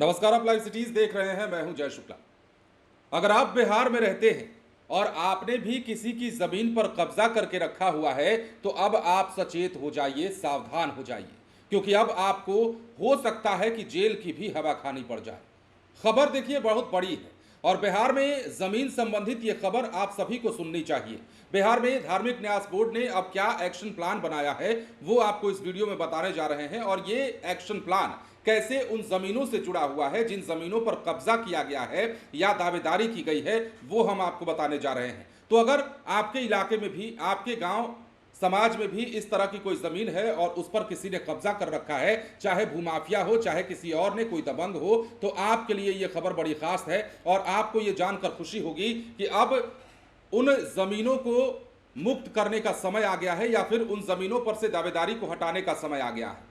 नमस्कार, आप live cities देख रहे हैं। मैं हूं जय शुक्ला। अगर आप बिहार में रहते हैं और आपने भी किसी की जमीन पर कब्जा करके रखा हुआ है तो अब आप सचेत हो जाइए, सावधान हो जाइए, क्योंकि अब आपको हो सकता है कि जेल की भी हवा खानी पड़ जाए। खबर देखिए बहुत बड़ी है और बिहार में जमीन संबंधित ये खबर आप सभी को सुननी चाहिए। बिहार में धार्मिक न्यास बोर्ड ने अब क्या एक्शन प्लान बनाया है वो आपको इस वीडियो में बताने जा रहे हैं। और ये एक्शन प्लान कैसे उन जमीनों से जुड़ा हुआ है जिन जमीनों पर कब्जा किया गया है या दावेदारी की गई है, वो हम आपको बताने जा रहे हैं। तो अगर आपके इलाके में भी, आपके गांव समाज में भी इस तरह की कोई जमीन है और उस पर किसी ने कब्जा कर रखा है, चाहे भूमाफिया हो, चाहे किसी और ने, कोई दबंग हो, तो आपके लिए यह खबर बड़ी खास है। और आपको यह जानकर खुशी होगी कि अब उन जमीनों को मुक्त करने का समय आ गया है या फिर उन जमीनों पर से दावेदारी को हटाने का समय आ गया है।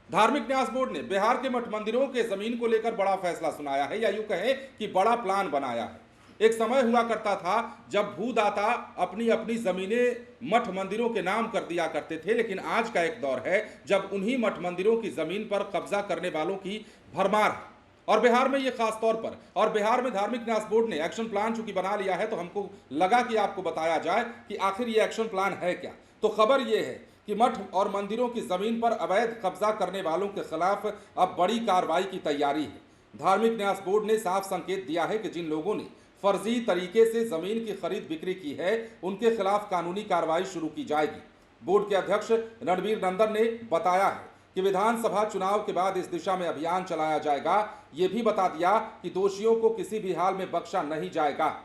धार्मिक न्यास बोर्ड ने बिहार के मठ मंदिरों के जमीन को लेकर बड़ा फैसला सुनाया है, या यूं कहें कि बड़ा प्लान बनाया है। एक समय हुआ करता था जब भूदाता अपनी अपनी जमीनें मठ मंदिरों के नाम कर दिया करते थे, लेकिन आज का एक दौर है जब उन्हीं मठ मंदिरों की जमीन पर कब्जा करने वालों की भरमार है। और बिहार में ये खास तौर पर, और बिहार में धार्मिक न्यास बोर्ड ने एक्शन प्लान चूंकि बना लिया है तो हमको लगा कि आपको बताया जाए कि आखिर ये एक्शन प्लान है क्या। तो खबर ये है कि मठ और मंदिरों की जमीन पर अवैध कब्जा करने वालों के खिलाफ अब बड़ी कार्रवाई की तैयारी है। धार्मिक न्यास बोर्ड ने साफ संकेत दिया है कि जिन लोगों ने फर्जी तरीके से जमीन की खरीद बिक्री की है उनके खिलाफ कानूनी कार्रवाई शुरू की जाएगी। बोर्ड के अध्यक्ष रणबीर नंदन ने बताया है कि विधानसभा चुनाव के बाद इस दिशा में अभियान चलाया जाएगा। ये भी बता दिया कि दोषियों को किसी भी हाल में बख्शा नहीं जाएगा।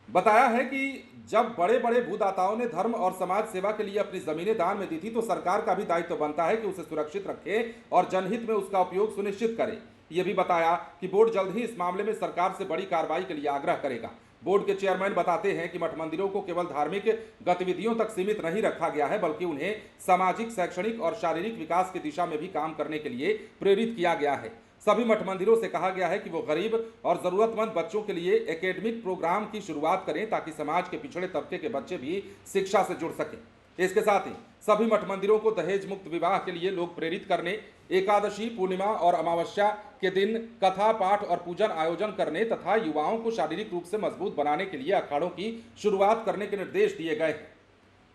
बताया है कि जब बड़े बड़े भूदाताओं ने धर्म और समाज सेवा के लिए अपनी जमीनें दान में दी थी तो सरकार का भी दायित्व बनता है कि उसे सुरक्षित रखे और जनहित में उसका उपयोग सुनिश्चित करे। यह भी बताया कि बोर्ड जल्द ही इस मामले में सरकार से बड़ी कार्रवाई के लिए आग्रह करेगा। बोर्ड के चेयरमैन बताते हैं कि मठ मंदिरों को केवल धार्मिक गतिविधियों तक सीमित नहीं रखा गया है, बल्कि उन्हें सामाजिक, शैक्षणिक और शारीरिक विकास की दिशा में भी काम करने के लिए प्रेरित किया गया है। सभी मठ मंदिरों से कहा गया है कि वो गरीब और जरूरतमंद बच्चों के लिए एकेडमिक प्रोग्राम की शुरुआत करें ताकि समाज के पिछड़े तबके के बच्चे भी शिक्षा से जुड़ सकें। इसके साथ ही सभी मठ मंदिरों को दहेज मुक्त विवाह के लिए लोग प्रेरित करने, एकादशी, पूर्णिमा और अमावस्या के दिन कथा, पाठ और पूजन आयोजन करने तथा युवाओं को शारीरिक रूप से मजबूत बनाने के लिए अखाड़ों की शुरुआत करने के निर्देश दिए गए हैं।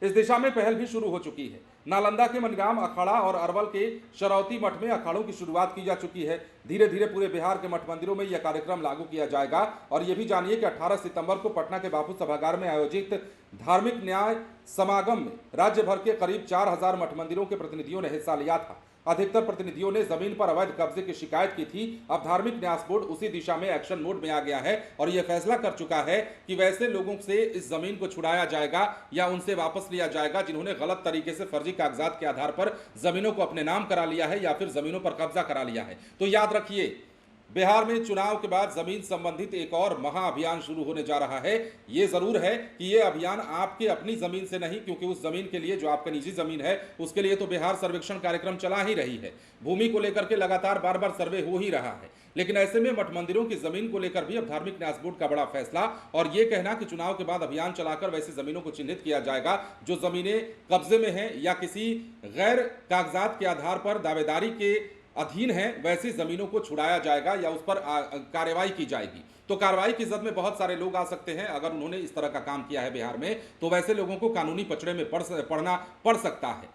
इस दिशा में पहल भी शुरू हो चुकी है। नालंदा के मनगाम अखाड़ा और अरवल के शरौती मठ में अखाड़ों की शुरुआत की जा चुकी है। धीरे धीरे पूरे बिहार के मठ मंदिरों में यह कार्यक्रम लागू किया जाएगा। और यह भी जानिए कि 18 सितंबर को पटना के बापू सभागार में आयोजित धार्मिक न्याय समागम में राज्य भर के करीब 4000 मठ मंदिरों के प्रतिनिधियों ने हिस्सा लिया था। अधिकतर प्रतिनिधियों ने जमीन पर अवैध कब्जे की शिकायत की थी। अब धार्मिक न्यास बोर्ड उसी दिशा में एक्शन मोड में आ गया है और यह फैसला कर चुका है कि वैसे लोगों से इस जमीन को छुड़ाया जाएगा या उनसे वापस लिया जाएगा जिन्होंने गलत तरीके से फर्जी कागजात के आधार पर जमीनों को अपने नाम करा लिया है या फिर जमीनों पर कब्जा करा लिया है। तो याद रखिए, बिहार में चुनाव के बाद जमीन संबंधित एक और महाअभियान शुरू होने जा रहा है। ये जरूर है कि ये अभियान आपके अपनी जमीन से नहीं, क्योंकि उस जमीन के लिए जो आपकी निजी जमीन है उसके लिए तो बिहार सर्वेक्षण कार्यक्रम चला ही रही है। भूमि को लेकर के लगातार बार बार सर्वे हो ही रहा है, लेकिन ऐसे में मठ मंदिरों की जमीन को लेकर भी अब धार्मिक न्यास बोर्ड का बड़ा फैसला और ये कहना कि चुनाव के बाद अभियान चलाकर वैसी जमीनों को चिन्हित किया जाएगा जो जमीनें कब्जे में हैं या किसी गैर कागजात के आधार पर दावेदारी के अधीन है, वैसी जमीनों को छुड़ाया जाएगा या उस पर कार्रवाई की जाएगी। तो कार्रवाई की जद में बहुत सारे लोग आ सकते हैं। अगर उन्होंने इस तरह का काम किया है बिहार में तो वैसे लोगों को कानूनी पचड़े में पड़ना पड़ सकता है,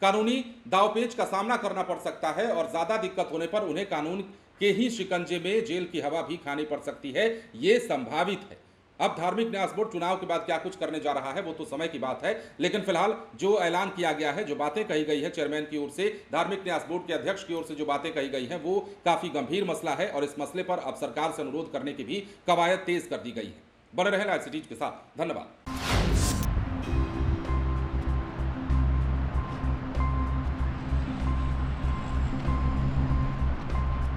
कानूनी दावपेच का सामना करना पड़ सकता है और ज्यादा दिक्कत होने पर उन्हें कानून के ही शिकंजे में जेल की हवा भी खानी पड़ सकती है। ये संभावित है। अब धार्मिक न्यास बोर्ड चुनाव के बाद क्या कुछ करने जा रहा है वो तो समय की बात है, लेकिन फिलहाल जो ऐलान किया गया है, जो बातें कही गई है चेयरमैन की ओर से, धार्मिक न्यास बोर्ड के अध्यक्ष की ओर से जो बातें कही गई हैं वो काफी गंभीर मसला है और इस मसले पर अब सरकार से अनुरोध करने की भी कवायद तेज कर दी गई है। बने रहें लाइव सिटीज के साथ। धन्यवाद।